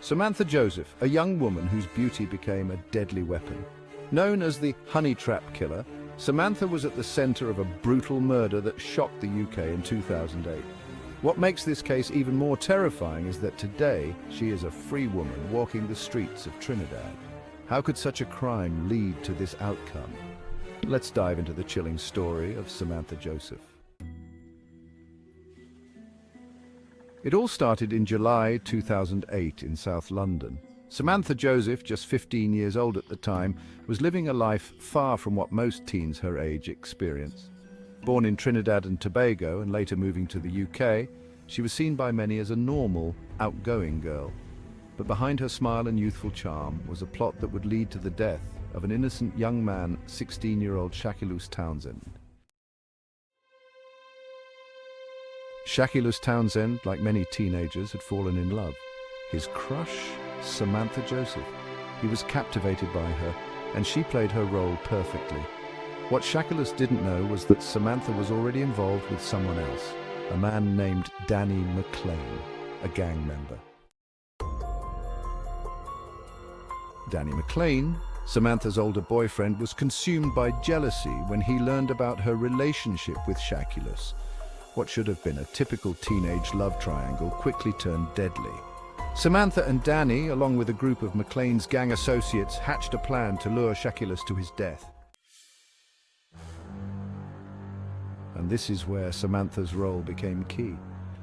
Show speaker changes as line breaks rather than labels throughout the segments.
Samantha Joseph, a young woman whose beauty became a deadly weapon. Known as the Honeytrap Killer, Samantha was at the center of a brutal murder that shocked the UK in 2008. What makes this case even more terrifying is that today she is a free woman walking the streets of Trinidad. How could such a crime lead to this outcome? Let's dive into the chilling story of Samantha Joseph. It all started in July 2008 in South London. Samantha Joseph, just 15 years old at the time, was living a life far from what most teens her age experience. Born in Trinidad and Tobago and later moving to the UK, she was seen by many as a normal, outgoing girl. But behind her smile and youthful charm was a plot that would lead to the death of an innocent young man, 16-year-old Shakilus Townsend. Shakilus Townsend, like many teenagers, had fallen in love. His crush, Samantha Joseph. He was captivated by her, and she played her role perfectly. What Shakilus didn't know was that Samantha was already involved with someone else, a man named Danny McLean, a gang member. Danny McLean, Samantha's older boyfriend, was consumed by jealousy when he learned about her relationship with Shakilus. What should have been a typical teenage love triangle quickly turned deadly. Samantha and Danny, along with a group of McLean's gang associates, hatched a plan to lure Shakilus to his death. And this is where Samantha's role became key.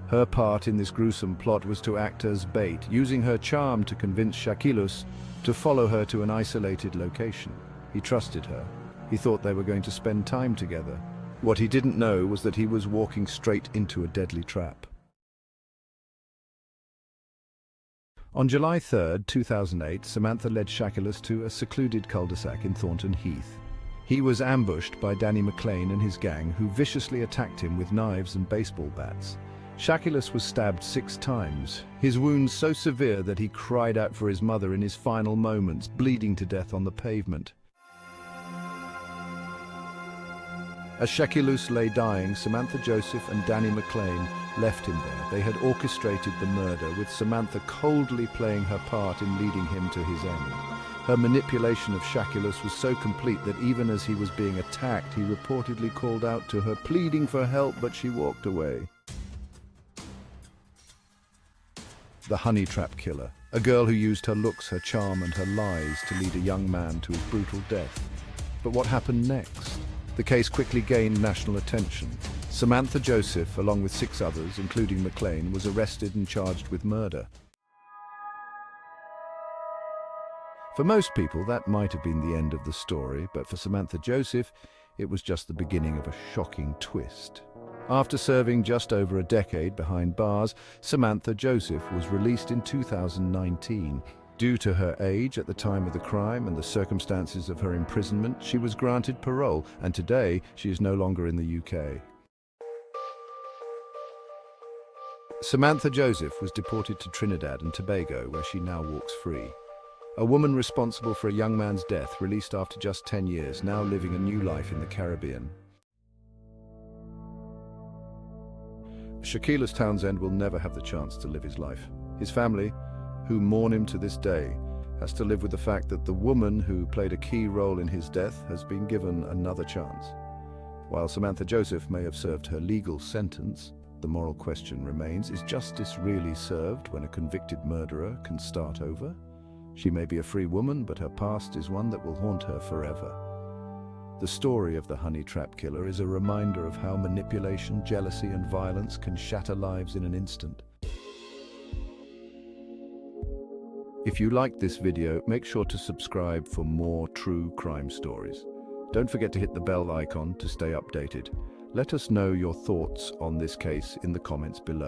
Her part in this gruesome plot was to act as bait, using her charm to convince Shakilus to follow her to an isolated location. He trusted her. He thought they were going to spend time together. What he didn't know was that he was walking straight into a deadly trap. On July 3, 2008, Samantha led Shakilus to a secluded cul-de-sac in Thornton Heath. He was ambushed by Danny McLean and his gang, who viciously attacked him with knives and baseball bats. Shakilus was stabbed 6 times, his wounds so severe that he cried out for his mother in his final moments, bleeding to death on the pavement. As Shakilus lay dying, Samantha Joseph and Danny McLean left him there. They had orchestrated the murder, with Samantha coldly playing her part in leading him to his end. Her manipulation of Shakilus was so complete that even as he was being attacked, he reportedly called out to her, pleading for help, but she walked away. The Honeytrap Killer, a girl who used her looks, her charm and her lies to lead a young man to his brutal death. But what happened next? The case quickly gained national attention. Samantha Joseph, along with 6 others, including McLean, was arrested and charged with murder. For most people, that might have been the end of the story, but for Samantha Joseph, it was just the beginning of a shocking twist. After serving just over a decade behind bars, Samantha Joseph was released in 2019. Due to her age at the time of the crime and the circumstances of her imprisonment, she was granted parole, and today she is no longer in the UK. Samantha Joseph was deported to Trinidad and Tobago, where she now walks free. A woman responsible for a young man's death, released after just 10 years, now living a new life in the Caribbean. Shakilus Townsend will never have the chance to live his life. His family, who mourn him to this day, has to live with the fact that the woman who played a key role in his death has been given another chance. While Samantha Joseph may have served her legal sentence, the moral question remains, is justice really served when a convicted murderer can start over? She may be a free woman, but her past is one that will haunt her forever. The story of the Honeytrap Killer is a reminder of how manipulation, jealousy, and violence can shatter lives in an instant. If you liked this video, make sure to subscribe for more true crime stories. Don't forget to hit the bell icon to stay updated. Let us know your thoughts on this case in the comments below.